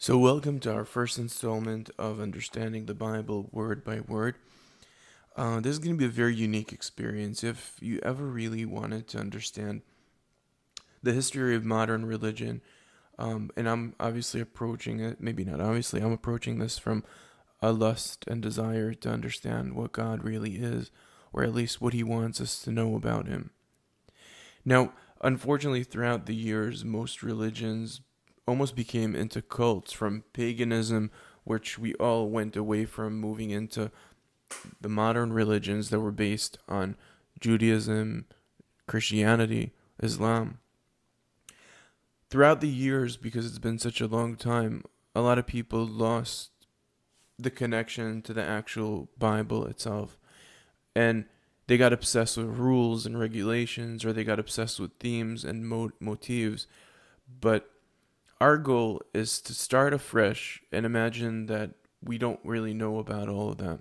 So, welcome to our first installment of Understanding the Bible Word by Word. This is going to be a very unique experience. If you ever really wanted to understand the history of modern religion, and I'm obviously approaching it, maybe not obviously, I'm approaching this from a lust and desire to understand what God really is, or at least what He wants us to know about Him. Now, unfortunately, throughout the years, most religions almost became into cults from paganism, which we all went away from, moving into the modern religions that were based on Judaism, Christianity, Islam. Throughout the years, because it's been such a long time, a lot of people lost the connection to the actual Bible itself. And they got obsessed with rules and regulations, or they got obsessed with themes and motifs. But our goal is to start afresh and imagine that we don't really know about all of that.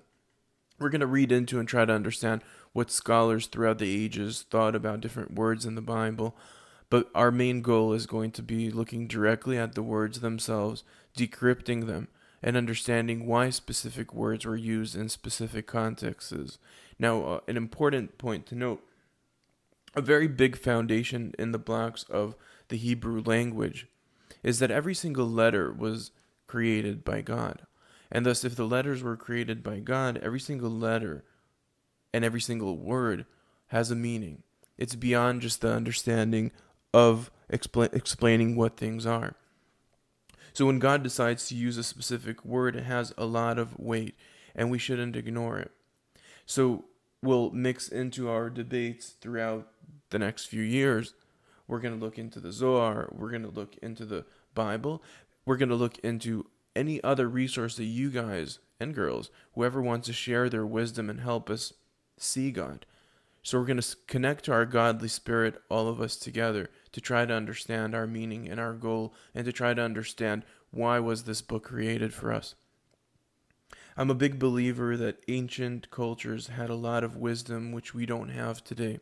We're going to read into and try to understand what scholars throughout the ages thought about different words in the Bible. But our main goal is going to be looking directly at the words themselves, decrypting them, and understanding why specific words were used in specific contexts. Now, an important point to note, a very big foundation in the blocks of the Hebrew language is that every single letter was created by God. And thus, if the letters were created by God, every single letter and every single word has a meaning. It's beyond just the understanding of explaining what things are. So when God decides to use a specific word, it has a lot of weight, and we shouldn't ignore it. So we'll mix into our debates throughout the next few years. We're going to look into the Zohar. We're going to look into the Bible. We're going to look into any other resource that you guys and girls, whoever wants to share their wisdom and help us see God. So we're going to connect to our godly spirit, all of us together, to try to understand our meaning and our goal, and to try to understand why was this book created for us. I'm a big believer that ancient cultures had a lot of wisdom which we don't have today.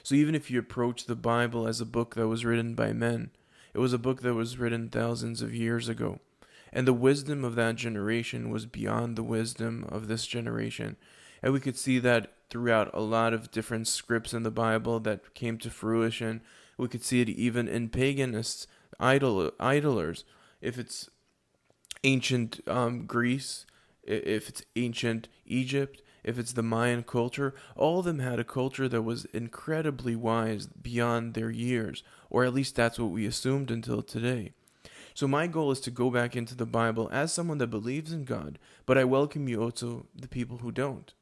So even if you approach the Bible as a book that was written by men, it was a book that was written thousands of years ago. And the wisdom of that generation was beyond the wisdom of this generation. And we could see that throughout a lot of different scripts in the Bible that came to fruition. We could see it even in paganists, idolers. If it's ancient Greece, if it's ancient Egypt, if it's the Mayan culture, all of them had a culture that was incredibly wise beyond their years, or at least that's what we assumed until today. So my goal is to go back into the Bible as someone that believes in God, but I welcome you also, the people who don't,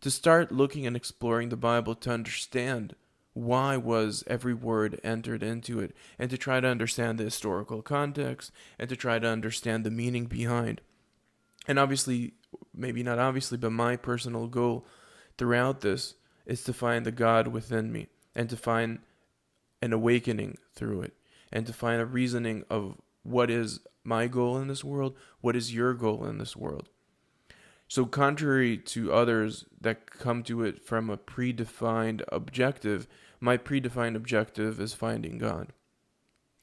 to start looking and exploring the Bible to understand why was every word entered into it, and to try to understand the historical context, and to try to understand the meaning behind. And obviously, maybe not obviously, but my personal goal throughout this is to find the God within me, and to find an awakening through it, and to find a reasoning of what is my goal in this world, what is your goal in this world. So contrary to others that come to it from a predefined objective, my predefined objective is finding God.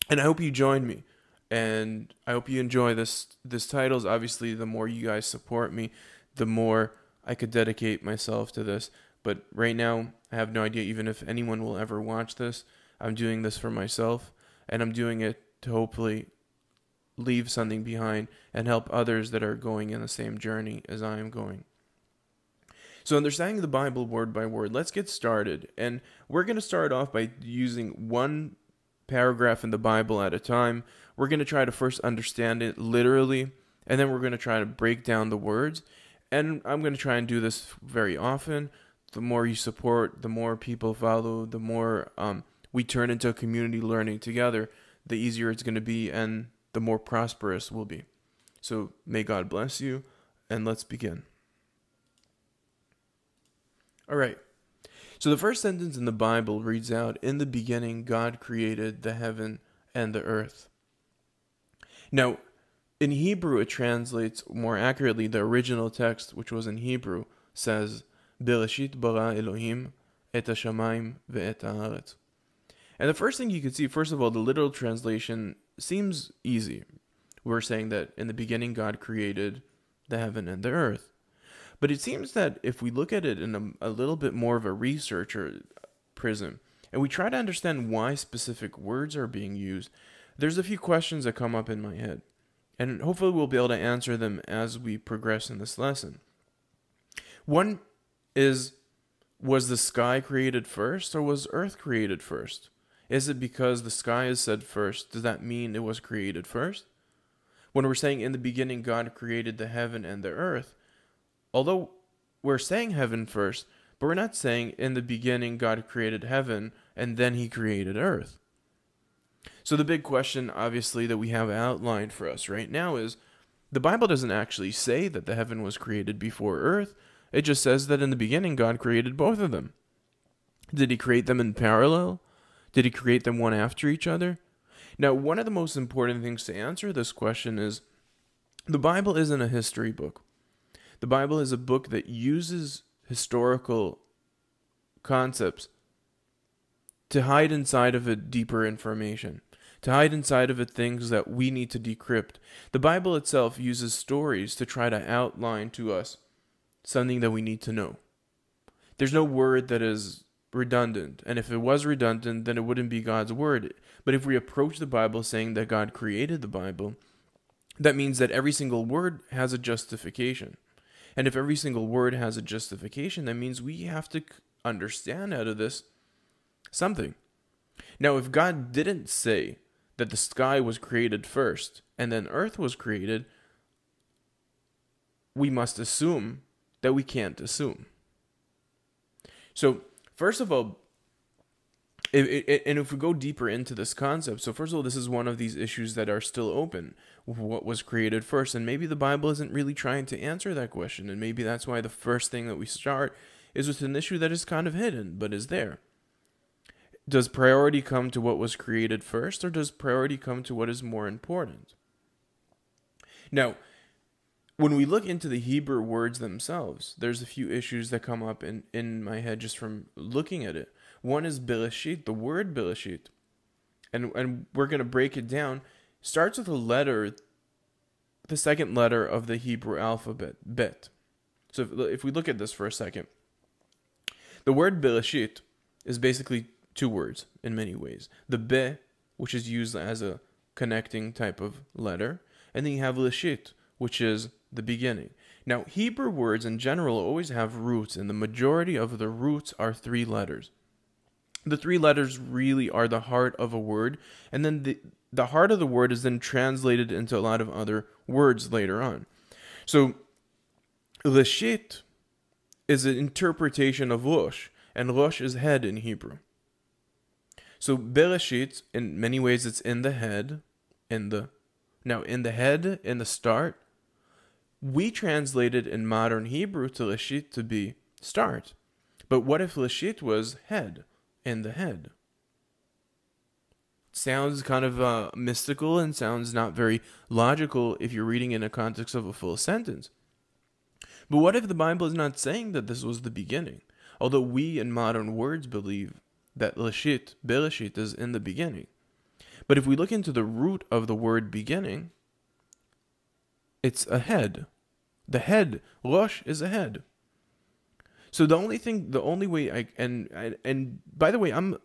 And I hope you join me. And I hope you enjoy this titles. Obviously, the more you guys support me, the more I could dedicate myself to this. But right now, I have no idea even if anyone will ever watch this. I'm doing this for myself, and I'm doing it to hopefully leave something behind and help others that are going in the same journey as I am going. So understanding the Bible word by word, let's get started. And we're going to start off by using one paragraph in the Bible at a time. We're going to try to first understand it literally, and then we're going to try to break down the words. And I'm going to try and do this very often. The more you support, the more people follow, the more we turn into a community learning together, the easier it's going to be, and the more prosperous we'll be. So may God bless you, and let's begin. All right. So the first sentence in the Bible reads out, "In the beginning, God created the heaven and the earth." Now, in Hebrew, it translates more accurately. The original text, which was in Hebrew, says, "Bereshit bara Elohim et hashamayim ve'et haaretz." And the first thing you can see, first of all, the literal translation seems easy. We're saying that in the beginning God created the heaven and the earth. But it seems that if we look at it in a little bit more of a researcher prism, and we try to understand why specific words are being used, there's a few questions that come up in my head. And hopefully we'll be able to answer them as we progress in this lesson. One is, was the sky created first or was earth created first? Is it because the sky is said first, does that mean it was created first? When we're saying in the beginning God created the heaven and the earth, although we're saying heaven first, but we're not saying in the beginning God created heaven and then he created earth. So the big question, obviously, that we have outlined for us right now is, the Bible doesn't actually say that the heaven was created before earth. It just says that in the beginning God created both of them. Did he create them in parallel? Did he create them one after each other? Now, one of the most important things to answer this question is, the Bible isn't a history book. The Bible is a book that uses historical concepts to hide inside of it deeper information, to hide inside of it things that we need to decrypt. The Bible itself uses stories to try to outline to us something that we need to know. There's no word that is redundant, and if it was redundant, then it wouldn't be God's word. But if we approach the Bible saying that God created the Bible, that means that every single word has a justification. And if every single word has a justification, that means we have to understand out of this something. Now, if God didn't say that the sky was created first and then earth was created, we must assume that we can't assume. So, first of all, if we go deeper into this concept, so first of all, this is one of these issues that are still open. What was created first? And maybe the Bible isn't really trying to answer that question. And maybe that's why the first thing that we start is with an issue that is kind of hidden, but is there. Does priority come to what was created first, or does priority come to what is more important? Now, when we look into the Hebrew words themselves, there's a few issues that come up in my head just from looking at it. One is Bereshit, the word Bereshit. And we're going to break it down. Starts with a letter, the second letter of the Hebrew alphabet, Bet. So if we look at this for a second, the word Bereshit is basically two words in many ways. The Be, which is used as a connecting type of letter, and then you have Leshit, which is the beginning. Now, Hebrew words in general always have roots, and the majority of the roots are three letters. The three letters really are the heart of a word, and then the heart of the word is then translated into a lot of other words later on. So, Leshit is an interpretation of Rosh, and Rosh is head in Hebrew. So Bereshit, in many ways, it's in the head, in the head, in the start. We translate it in modern Hebrew to Leshit to be start. But what if Leshit was head, in the head? Sounds kind of mystical and sounds not very logical if you're reading in a context of a full sentence. But what if the Bible is not saying that this was the beginning? Although we in modern words believe that Leshit, Bereshit, is in the beginning. But if we look into the root of the word beginning, it's a head. The head, Rosh, is a head. So the only way and by the way, I'm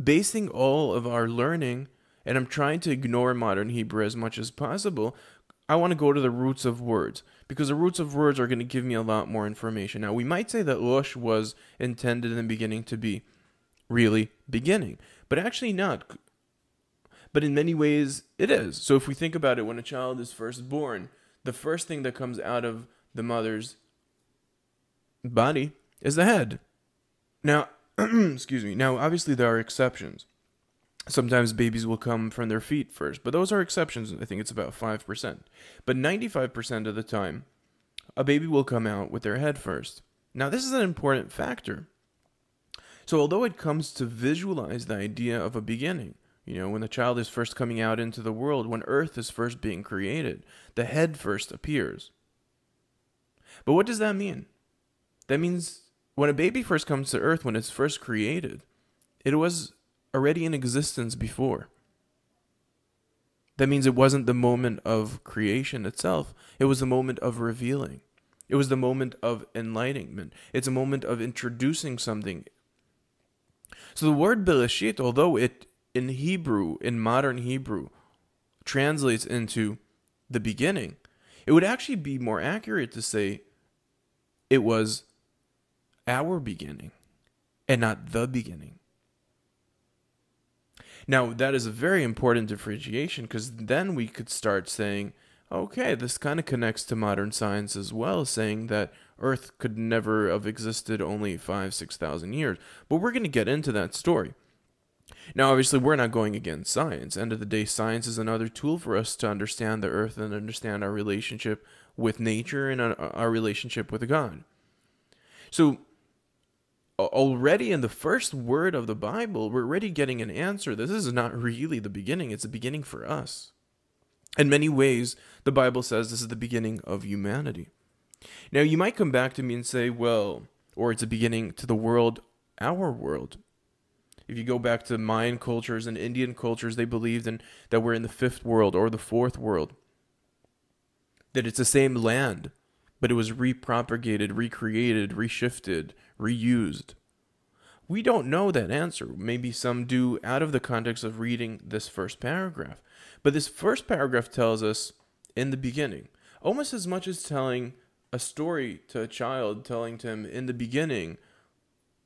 basing all of our learning, and I'm trying to ignore modern Hebrew as much as possible. I want to go to the roots of words, because the roots of words are going to give me a lot more information. Now, we might say that Rosh was intended in the beginning to be really beginning, but actually not. But in many ways, it is. So if we think about it, when a child is first born, the first thing that comes out of the mother's body is the head. Now, excuse me. Now, obviously, there are exceptions. Sometimes babies will come from their feet first, but those are exceptions. I think it's about 5%. But 95% of the time, a baby will come out with their head first. Now, this is an important factor. So although it comes to visualize the idea of a beginning, when the child is first coming out into the world, when earth is first being created, the head first appears. But what does that mean? That means when a baby first comes to earth, when it's first created, it was already in existence before. That means it wasn't the moment of creation itself. It was the moment of revealing. It was the moment of enlightenment. It's a moment of introducing something. So the word Bereshit, although it in Hebrew, in modern Hebrew, translates into the beginning, it would actually be more accurate to say it was our beginning and not the beginning. Now, that is a very important differentiation, because then we could start saying, okay, this kind of connects to modern science as well, saying that Earth could never have existed only 5,000-6,000 years. But we're going to get into that story. Now, obviously, we're not going against science. End of the day, science is another tool for us to understand the Earth and understand our relationship with nature and our relationship with God. So, already in the first word of the Bible, we're already getting an answer. This is not really the beginning. It's the beginning for us. In many ways, the Bible says this is the beginning of humanity. Now, you might come back to me and say, well, or it's a beginning to the world, our world. If you go back to Mayan cultures and Indian cultures, they believed that we're in the fifth world or the fourth world. That it's the same land, but it was repropagated, recreated, reshifted, reused. We don't know that answer. Maybe some do out of the context of reading this first paragraph. But this first paragraph tells us in the beginning, almost as much as telling a story to a child, telling to him in the beginning,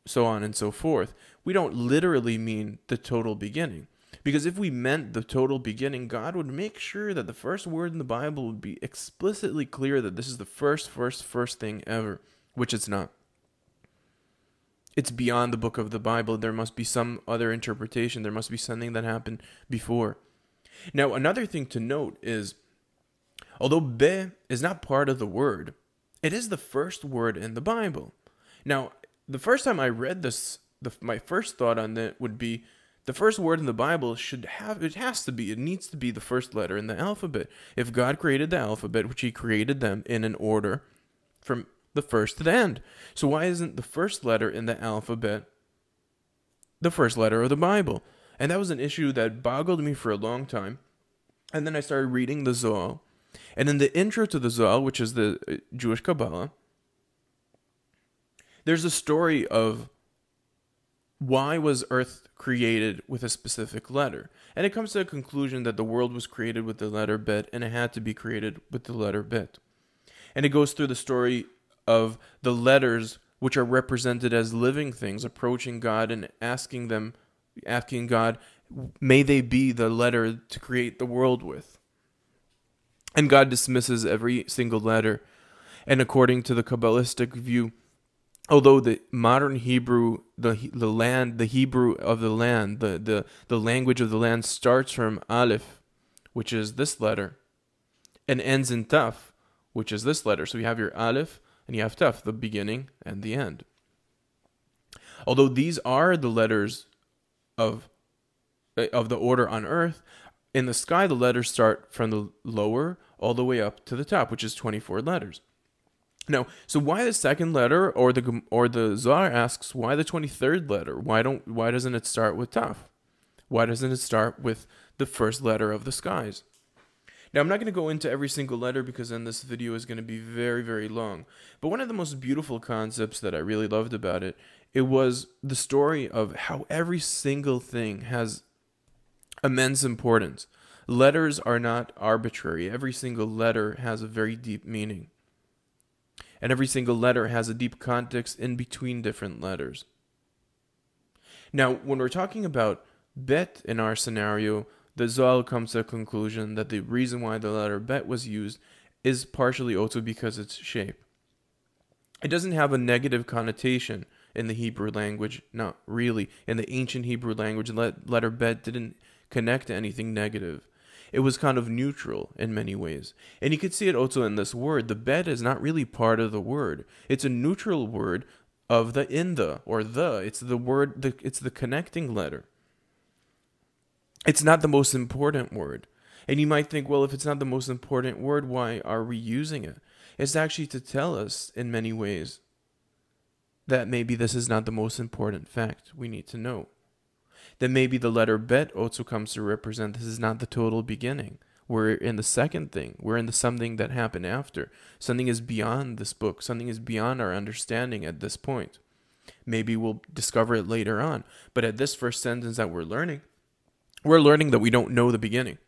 so on and so forth. We don't literally mean the total beginning. Because if we meant the total beginning, God would make sure that the first word in the Bible would be explicitly clear that this is the first thing ever, which it's not. It's beyond the book of the Bible. There must be some other interpretation. There must be something that happened before. Now, another thing to note is, although be is not part of the word, it is the first word in the Bible. Now, the first time I read this, my first thought on that would be, the first word in the Bible it needs to be the first letter in the alphabet. If God created the alphabet, which he created them in an order from the first to the end. So why isn't the first letter in the alphabet the first letter of the Bible? And that was an issue that boggled me for a long time. And then I started reading the Zohar. And in the intro to the Zohar, which is the Jewish Kabbalah, there's a story of why was Earth created with a specific letter. And it comes to a conclusion that the world was created with the letter Bet, and it had to be created with the letter Bet. And it goes through the story of the letters which are represented as living things approaching God and asking God, may they be the letter to create the world with. And God dismisses every single letter. And according to the Kabbalistic view, although the modern Hebrew, the Hebrew of the land, the language of the land starts from Aleph, which is this letter, and ends in Taf, which is this letter. So you have your Aleph and you have Taf, the beginning and the end. Although these are the letters of the order on earth, in the sky the letters start from the lower all the way up to the top, which is 24 letters. Now, so why the second letter, or the Zohar asks, why the 23rd letter? Why doesn't it start with Taf? Why doesn't it start with the first letter of the skies? Now, I'm not going to go into every single letter because then this video is going to be very, very long. But one of the most beautiful concepts that I really loved about it was the story of how every single thing has immense importance. Letters are not arbitrary. Every single letter has a very deep meaning. And every single letter has a deep context in between different letters. Now, when we're talking about Bet in our scenario, the Zohar comes to a conclusion that the reason why the letter Bet was used is partially also because its shape. It doesn't have a negative connotation in the Hebrew language, not really. In the ancient Hebrew language, the letter Bet didn't connect to anything negative. It was kind of neutral in many ways. And you could see it also in this word. The Bet is not really part of the word. It's a neutral word of the in the, or the. It's the word, it's the connecting letter. It's not the most important word. And you might think, well, if it's not the most important word, why are we using it? It's actually to tell us in many ways that maybe this is not the most important fact we need to know. then maybe the letter bet also comes to represent this is not the total beginning. We're in the second thing. We're in the something that happened after. Something is beyond this book. Something is beyond our understanding at this point. Maybe we'll discover it later on. But at this first sentence that we're learning that we don't know the beginning.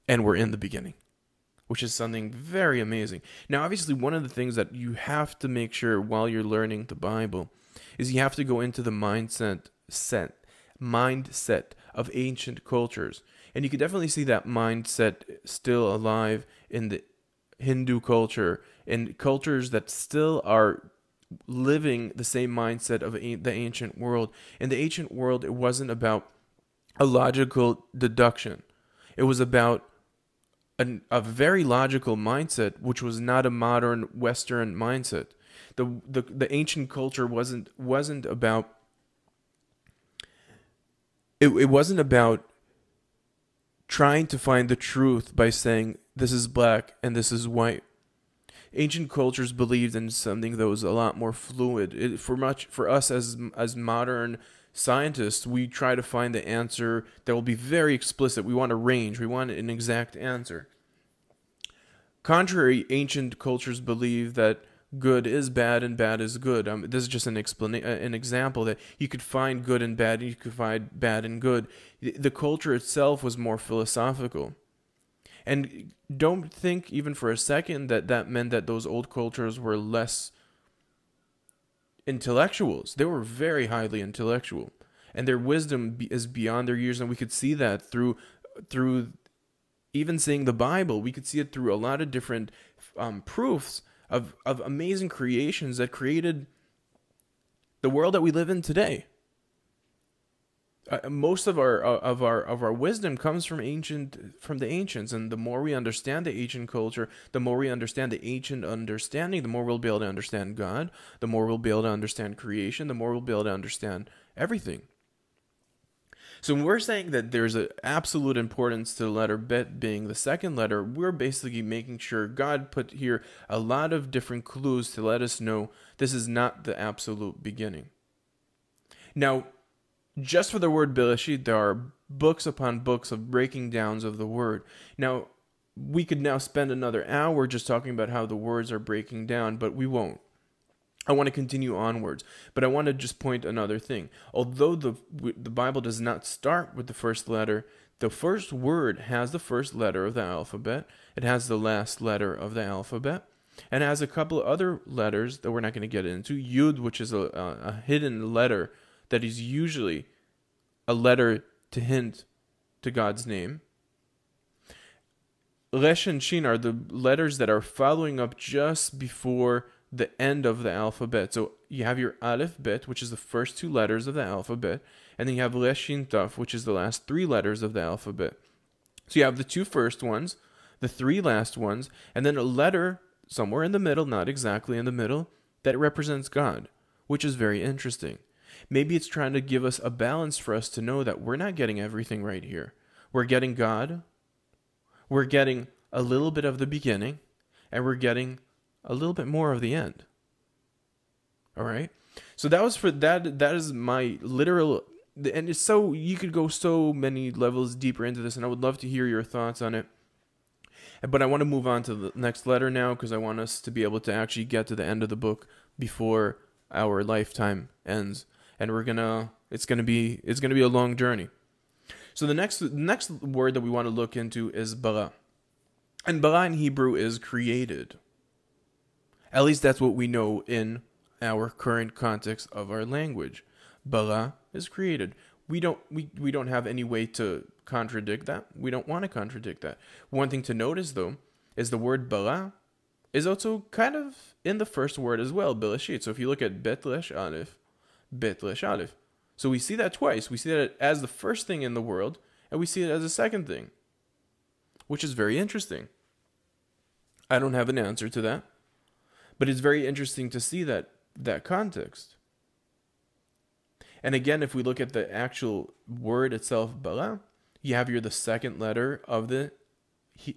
And we're in the beginning, which is something very amazing. Now, obviously, one of the things that you have to make sure while you're learning the Bible is you have to go into the mindset of ancient cultures. And you can definitely see that mindset still alive in the Hindu culture, in cultures that still are living the same mindset of the ancient world. In the ancient world, it wasn't about a logical deduction. It was about a very logical mindset, which was not a modern Western mindset. The ancient culture wasn't about it wasn't about trying to find the truth by saying this is black and this is white. Ancient cultures believed in something that was a lot more fluid. For us as modern scientists, we try to find the answer that will be very explicit. We want a range. We want an exact answer. Contrary, ancient cultures believe that good is bad and bad is good. This is just an example that you could find good and bad, and you could find bad and good. The culture itself was more philosophical. And don't think even for a second that meant that those old cultures were less intellectuals. They were very highly intellectual, and their wisdom is beyond their years, and we could see that through even seeing the Bible. We could see it through a lot of different proofs of amazing creations that created the world that we live in today. Most of our wisdom comes from the ancients, and the more we understand the ancient culture, the more we understand the ancient understanding, the more we'll be able to understand God, the more we'll be able to understand creation, the more we'll be able to understand everything. So when we're saying that there's an absolute importance to the letter bet being the second letter, we're basically making sure God put here a lot of different clues to let us know this is not the absolute beginning. Now, just for the word Bereshit, there are books upon books of breaking downs of the word. Now, we could now spend another hour just talking about how the words are breaking down, but we won't. I want to continue onwards, but I want to just point another thing. Although the Bible does not start with the first letter, the first word has the first letter of the alphabet. It has the last letter of the alphabet, and it has a couple of other letters that we're not going to get into. Yud, which is a hidden letter that is usually a letter to hint to God's name. Resh and Shin are the letters that are following up just before the end of the alphabet. So you have your Aleph Bet, which is the first two letters of the alphabet, and then you have Resh Shin Taf, which is the last three letters of the alphabet. So you have the two first ones, the three last ones, and then a letter somewhere in the middle, not exactly in the middle, that represents God, which is very interesting. Maybe it's trying to give us a balance for us to know that we're not getting everything right here. We're getting God, we're getting a little bit of the beginning, and we're getting a little bit more of the end. All right? So that was for that. That is my literal, and it's so, you could go so many levels deeper into this, and I would love to hear your thoughts on it. But I want to move on to the next letter now, because I want us to be able to actually get to the end of the book before our lifetime ends. And it's gonna be a long journey. So the next word that we want to look into is bara. And bara in Hebrew is created. At least that's what we know in our current context of our language. Bara is created. We don't have any way to contradict that. We don't want to contradict that. One thing to notice, though, is the word bara is also kind of in the first word as well, Bereshit. So if you look at Bet Resh Aleph, Bet Resh Aleph. So we see that twice. We see that as the first thing in the world, and we see it as a second thing, which is very interesting. I don't have an answer to that, but it's very interesting to see that context. And again, if we look at the actual word itself, bara, you have here the second letter of the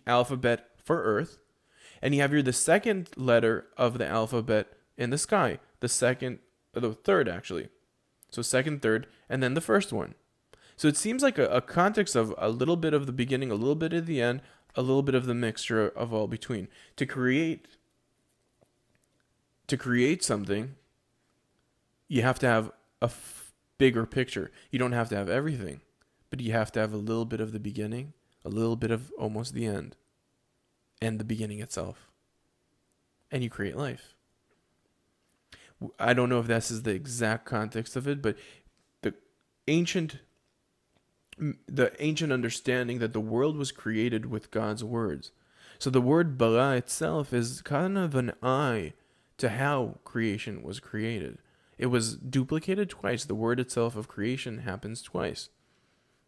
alphabet for Earth, and you have here the second letter of the alphabet in the sky, the third actually. So second, third, and then the first one. So it seems like a context of a little bit of the beginning, a little bit of the end, a little bit of the mixture of all between. To create something, you have to have a bigger picture. You don't have to have everything, but you have to have a little bit of the beginning, a little bit of almost the end, and the beginning itself. And you create life. I don't know if this is the exact context of it, but the ancient understanding that the world was created with God's words. So the word bara itself is kind of an eye to how creation was created. It was duplicated twice. The word itself of creation happens twice.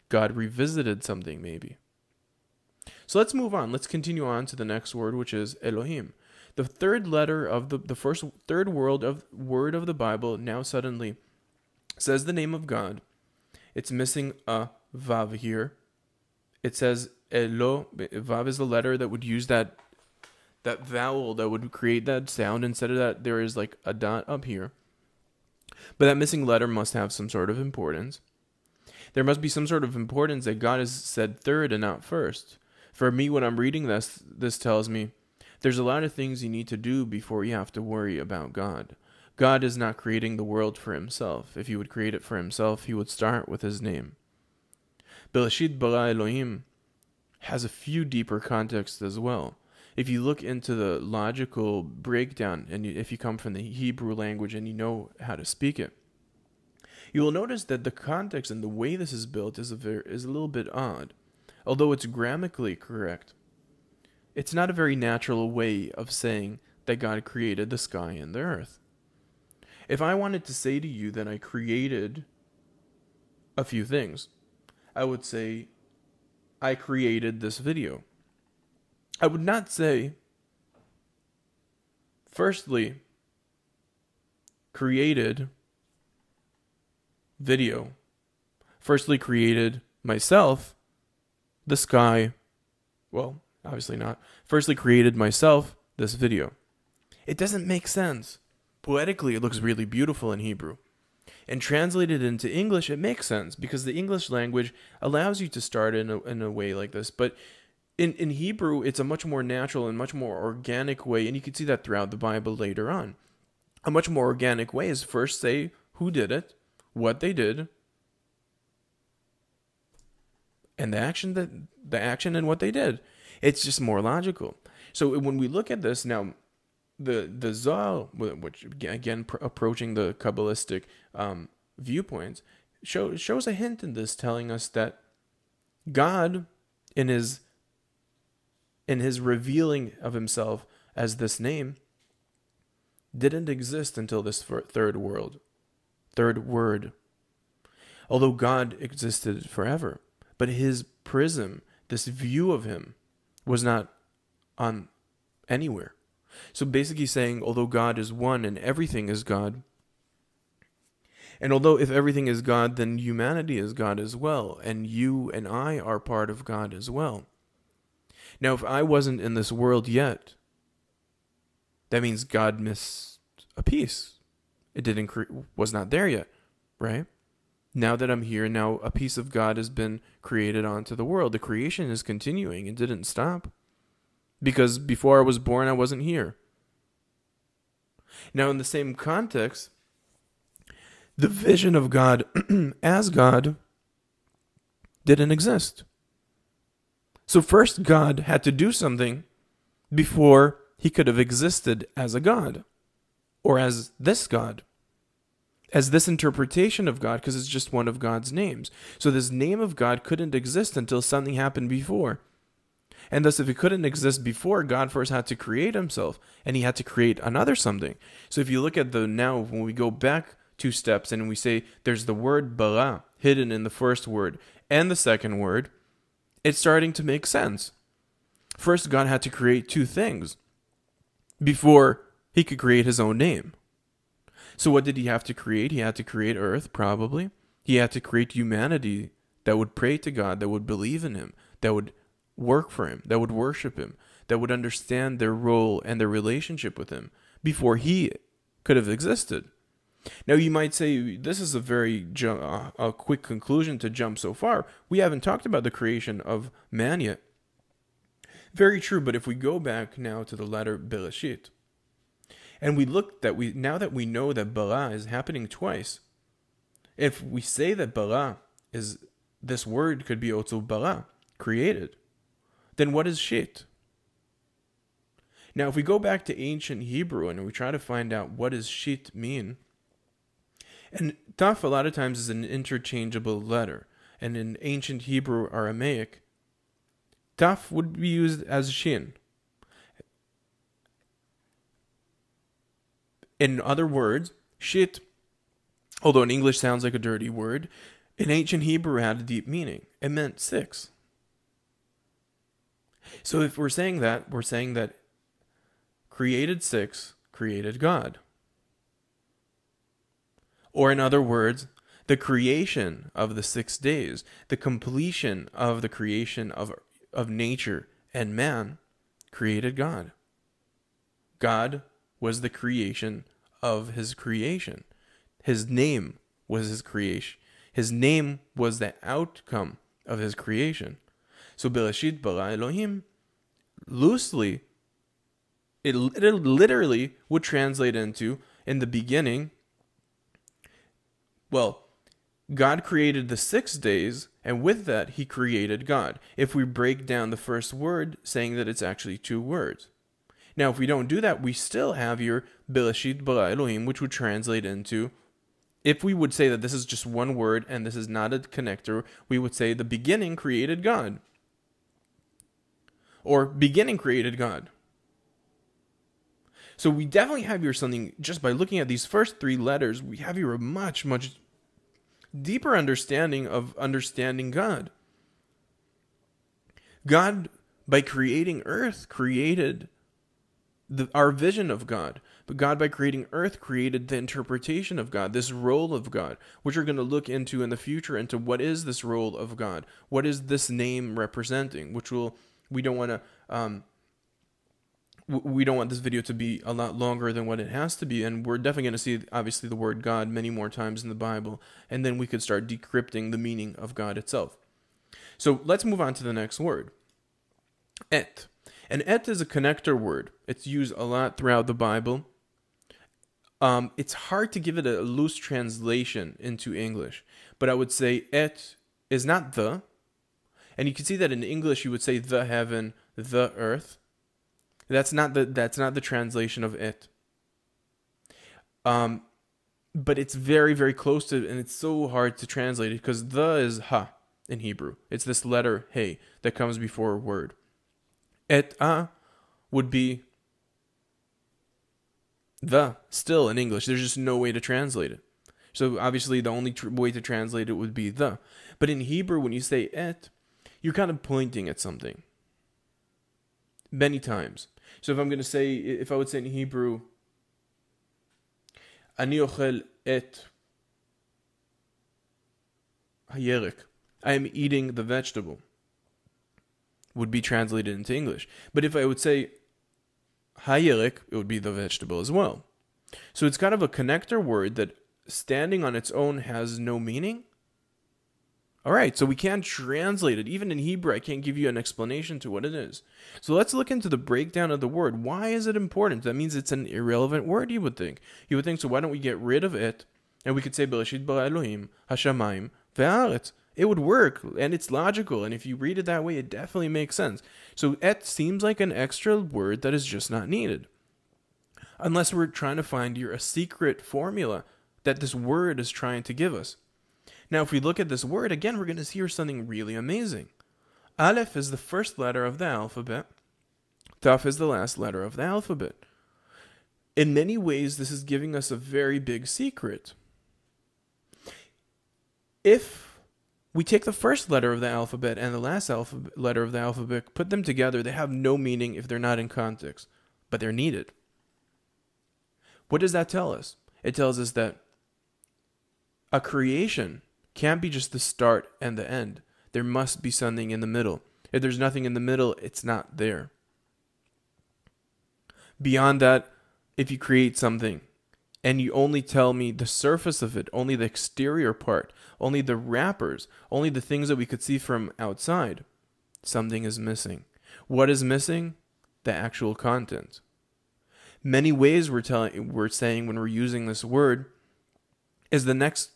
God revisited something maybe. So let's move on. Let's continue on to the next word, which is Elohim. The third letter of the first third word of the Bible now suddenly says the name of God. It's missing a vav here. It says Elo. Vav is the letter that would use that vowel that would create that sound. Instead of that, there is like a dot up here. But that missing letter must have some sort of importance. There must be some sort of importance that God has said third and not first. For me, when I'm reading this tells me there's a lot of things you need to do before you have to worry about God. God is not creating the world for himself. If he would create it for himself, he would start with his name. Bereshit bara Elohim has a few deeper contexts as well. If you look into the logical breakdown, and if you come from the Hebrew language and you know how to speak it, you will notice that the context and the way this is built is a little bit odd. Although it's grammatically correct, it's not a very natural way of saying that God created the sky and the earth. If I wanted to say to you that I created a few things, I would say, I created this video. I would not say, firstly, created video. Firstly, created myself, the sky. Well, obviously not. Firstly, created myself, this video. It doesn't make sense. Poetically, it looks really beautiful in Hebrew. And translated into English, it makes sense because the English language allows you to start in a way like this. But in Hebrew, it's a much more natural and much more organic way, and you can see that throughout the Bible later on. A much more organic way is first say who did it, what they did, and the action and what they did. It's just more logical. So when we look at this now, the Zohar, which again approaching the Kabbalistic viewpoints, shows a hint in this, telling us that God, in his revealing of himself as this name, didn't exist until this third word. Although God existed forever, but his prism, this view of him, was not on anywhere. So basically saying, although God is one and everything is God, and although if everything is God, then humanity is God as well, and you and I are part of God as well. Now, if I wasn't in this world yet, that means God missed a piece. It was not there yet, right? Now that I'm here, now a piece of God has been created onto the world. The creation is continuing. It didn't stop. Because before I was born, I wasn't here. Now, in the same context, the vision of God as God didn't exist. So first, God had to do something before he could have existed as a God, or as this God, as this interpretation of God, because it's just one of God's names. So this name of God couldn't exist until something happened before. And thus, if it couldn't exist before, God first had to create himself, and he had to create another something. So if you look at when we go back 2 steps and we say there's the word bara hidden in the first word and the second word, it's starting to make sense. First, God had to create 2 things before he could create his own name. So what did he have to create? He had to create earth, probably. He had to create humanity that would pray to God, that would believe in him, that would work for him, that would worship him, that would understand their role and their relationship with him before he could have existed. Now you might say this is a very a quick conclusion to jump so far. We haven't talked about the creation of man yet. Very true, but if we go back now to the letter Bereshit, and we look that now that we know that bara is happening twice, if we say that bara is this word could be otzu bara, created, then what is shit? Now, if we go back to ancient Hebrew and we try to find out what does shit mean, and taf a lot of times is an interchangeable letter, and in ancient Hebrew Aramaic, taf would be used as shin. In other words, shit, although in English sounds like a dirty word, in ancient Hebrew had a deep meaning. It meant 6. So if we're saying that created 6, created God. Or in other words, the creation of the 6 days, the completion of the creation of nature and man, created God. God was the creation of his creation. His name was his creation. His name was the outcome of his creation. So Bereshit bara Elohim, loosely, it literally would translate into, in the beginning, well, God created the 6 days, and with that, he created God. If we break down the first word, saying that it's actually 2 words. Now, if we don't do that, we still have your Bereshit bara Elohim, which would translate into, if we would say that this is just one word and this is not a connector, we would say the beginning created God. Or beginning created God. So we definitely have here something, just by looking at these first 3 letters, we have here a much, much deeper understanding of understanding God. God, by creating earth, created our vision of God. But God, by creating earth, created the interpretation of God, this role of God, which we're going to look into in the future, into what is this role of God? What is this name representing? Which we don't want this video to be a lot longer than what it has to be, and we're definitely going to see, obviously, the word God many more times in the Bible, and then we could start decrypting the meaning of God itself. So let's move on to the next word. Et. And et is a connector word. It's used a lot throughout the Bible. It's hard to give it a loose translation into English, but I would say et is not the, and you can see that in English you would say the heaven, the earth. That's not the translation of it. But it's very, very close to, and it's so hard to translate it because the is ha in Hebrew. It's this letter hey that comes before a word. Et a would be the still in English. There's just no way to translate it. So obviously the only way to translate it would be the. But in Hebrew, when you say et, you're kind of pointing at something. Many times. So if I would say in Hebrew, Ani ochel et hayerek, I am eating the vegetable, would be translated into English. But if I would say hayerek, it would be the vegetable as well. So it's kind of a connector word that standing on its own has no meaning. All right, so we can't translate it. Even in Hebrew, I can't give you an explanation to what it is. So let's look into the breakdown of the word. Why is it important? That means it's an irrelevant word, you would think. You would think, so why don't we get rid of it? And we could say, Bereshit bara Elohim, hashamayim, ve'aretz. It would work, and it's logical. And if you read it that way, it definitely makes sense. So et seems like an extra word that is just not needed. Unless we're trying to find here a secret formula that this word is trying to give us. Now, if we look at this word, again, we're going to hear something really amazing. Aleph is the first letter of the alphabet. Taf is the last letter of the alphabet. In many ways, this is giving us a very big secret. If we take the first letter of the alphabet and the last letter of the alphabet, put them together, they have no meaning if they're not in context, but they're needed. What does that tell us? It tells us that a creation can't be just the start and the end. There must be something in the middle. If there's nothing in the middle, it's not there. Beyond that, if you create something, and you only tell me the surface of it, only the exterior part, only the wrappers, only the things that we could see from outside, something is missing. What is missing? The actual content. Many ways we're saying when we're using this word is the next.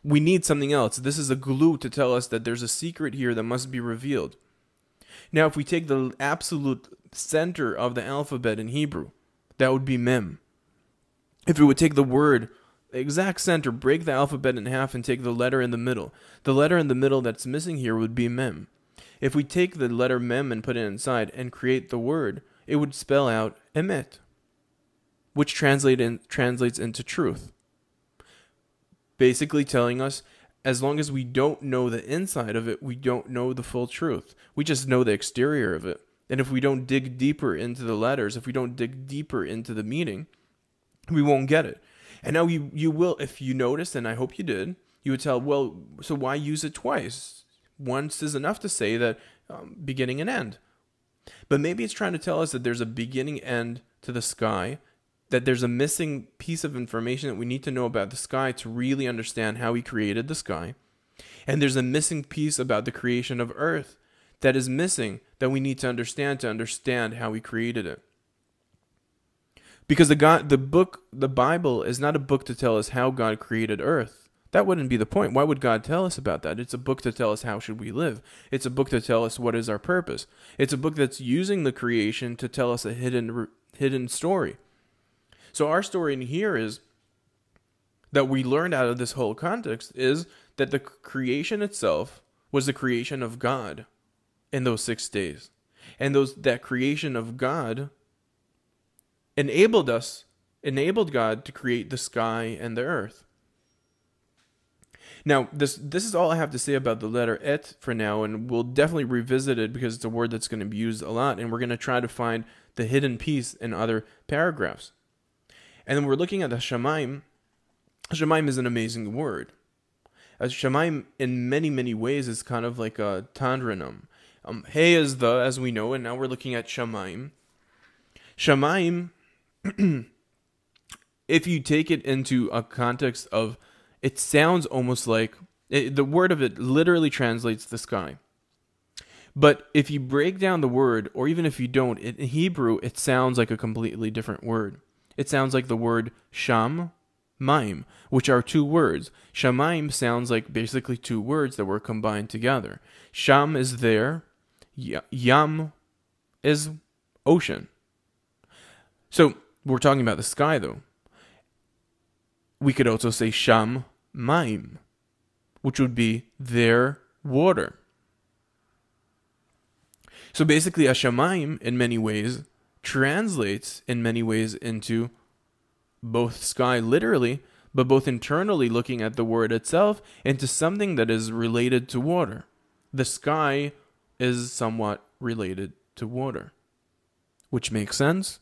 We need something else. This is a glue to tell us that there's a secret here that must be revealed. Now, if we take the absolute center of the alphabet in Hebrew, that would be mem. If we would take the word, the exact center, break the alphabet in half and take the letter in the middle, the letter in the middle that's missing here would be mem. If we take the letter mem and put it inside and create the word, it would spell out emet, which translates into truth. Basically telling us, as long as we don't know the inside of it, we don't know the full truth. We just know the exterior of it. And if we don't dig deeper into the letters, if we don't dig deeper into the meaning, we won't get it. And now you will, if you noticed, and I hope you did, you would tell, well, so why use it twice? Once is enough to say that beginning and end. But maybe it's trying to tell us that there's a beginning end to the sky, that there's a missing piece of information that we need to know about the sky to really understand how he created the sky. And there's a missing piece about the creation of earth that is missing that we need to understand how he created it. Because the Bible is not a book to tell us how God created earth. That wouldn't be the point. Why would God tell us about that? It's a book to tell us how should we live. It's a book to tell us what is our purpose. It's a book that's using the creation to tell us a hidden story. So our story in here is that we learned out of this whole context is that the creation itself was the creation of God in those 6 days. And that creation of God enabled God to create the sky and the earth. Now, this is all I have to say about the letter et for now, and we'll definitely revisit it because it's a word that's going to be used a lot, and we're going to try to find the hidden piece in other paragraphs. And then we're looking at the Shemaim. Shemaim is an amazing word. Shemaim, in many, many ways, is kind of like a tandrinum. Hey is the, as we know, and now we're looking at Shemaim. Shemaim, if you take it into a context of, it sounds almost like, the word of it literally translates the sky. But if you break down the word, or even if you don't, in Hebrew, it sounds like a completely different word. It sounds like the word sham, maim, which are two words. Shamaim sounds like basically two words that were combined together. Sham is there, yam is ocean. So we're talking about the sky, though. We could also say sham maim, which would be their water. So basically, Ashamaim, in many ways, translates in many ways into both sky literally, but both internally looking at the word itself into something that is related to water. The sky is somewhat related to water, which makes sense.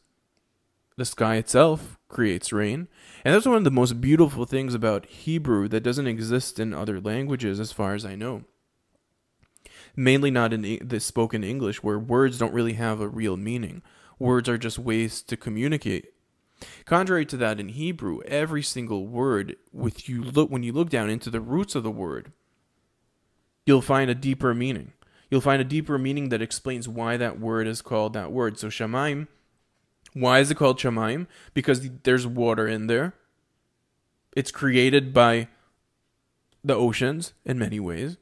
The sky itself creates rain. And that's one of the most beautiful things about Hebrew that doesn't exist in other languages as far as I know. Mainly not in the spoken English, where words don't really have a real meaning. Words are just ways to communicate. Contrary to that, in Hebrew, every single word, when you look down into the roots of the word, you'll find a deeper meaning. You'll find a deeper meaning that explains why that word is called that word. So Shamaim, why is it called Shamaim? Because there's water in there. It's created by the oceans in many ways.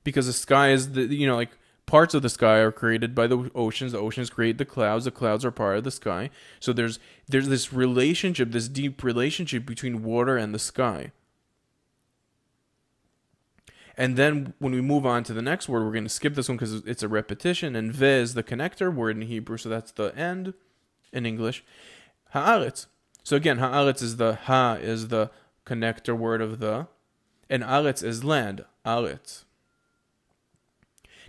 Because the sky is, like parts of the sky are created by the oceans create the clouds are part of the sky. So there's this relationship, this deep relationship between water and the sky. And then when we move on to the next word, we're going to skip this one because it's a repetition, and ve is the connector word in Hebrew, so that's the end in English. Haaretz. So again, haaretz is the connector word of the, and aretz is land, aretz.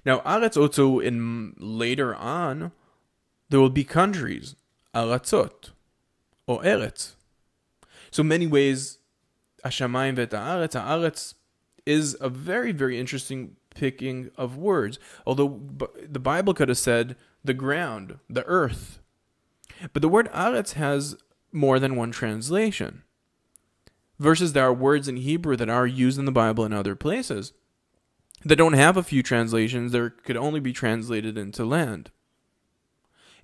Now, aretz also, later on, there will be countries, aratzot, or eretz. So many ways, Hashamayim vet haaretz is a very, very interesting picking of words. Although the Bible could have said the ground, the earth. But the word aretz has more than one translation. Versus there are words in Hebrew that are used in the Bible in other places that don't have a few translations. There could only be translated into land.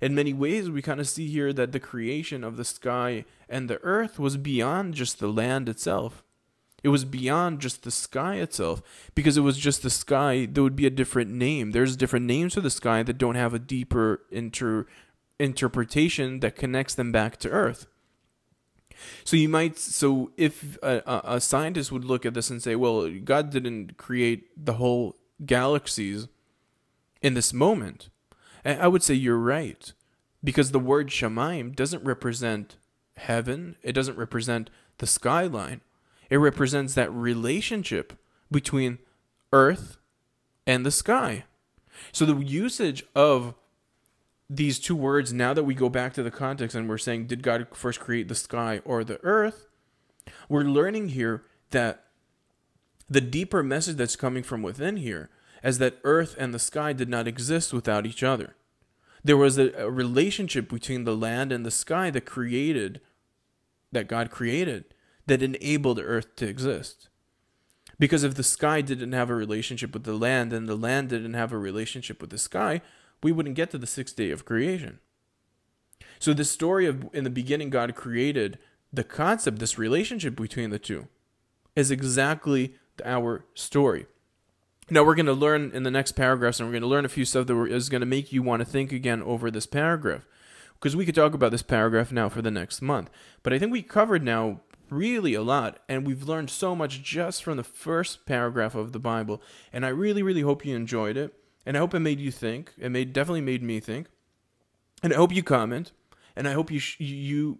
In many ways, we kind of see here that the creation of the sky and the earth was beyond just the land itself. It was beyond just the sky itself. Because it was just the sky, there would be a different name. There's different names for the sky that don't have a deeper interpretation that connects them back to earth. So if a scientist would look at this and say, well, God didn't create the whole galaxies in this moment, I would say you're right, because the word Shemaim doesn't represent heaven. It doesn't represent the skyline. It represents that relationship between earth and the sky. So the usage of these two words, now that we go back to the context and we're saying, did God first create the sky or the earth? We're learning here that the deeper message that's coming from within here is that earth and the sky did not exist without each other. There was a relationship between the land and the sky that God created, that enabled earth to exist. Because if the sky didn't have a relationship with the land and the land didn't have a relationship with the sky, we wouldn't get to the sixth day of creation. So the story of in the beginning God created, the concept, this relationship between the two, is exactly our story. Now we're going to learn in the next paragraphs, and we're going to learn a few stuff that is going to make you want to think again over this paragraph. Because we could talk about this paragraph now for the next month. But I think we covered now really a lot, and we've learned so much just from the first paragraph of the Bible. And I really, really hope you enjoyed it. And I hope it made you think. Definitely made me think. And I hope you comment. And I hope you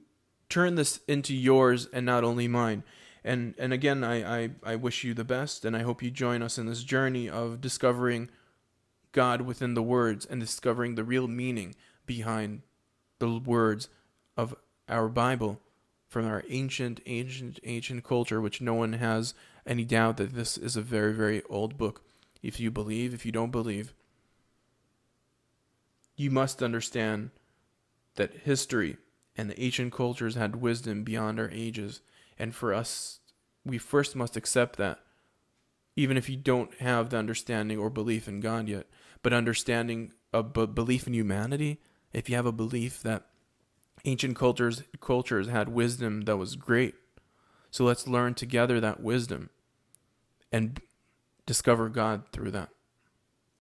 turn this into yours and not only mine. And again, I wish you the best, and I hope you join us in this journey of discovering God within the words and discovering the real meaning behind the words of our Bible from our ancient culture, which no one has any doubt that this is a very, very old book. If you believe, if you don't believe, you must understand that history and the ancient cultures had wisdom beyond our ages. And for us, we first must accept that, even if you don't have the understanding or belief in God yet, but understanding a belief in humanity. If you have a belief that ancient cultures had wisdom that was great, so let's learn together that wisdom and discover God through that.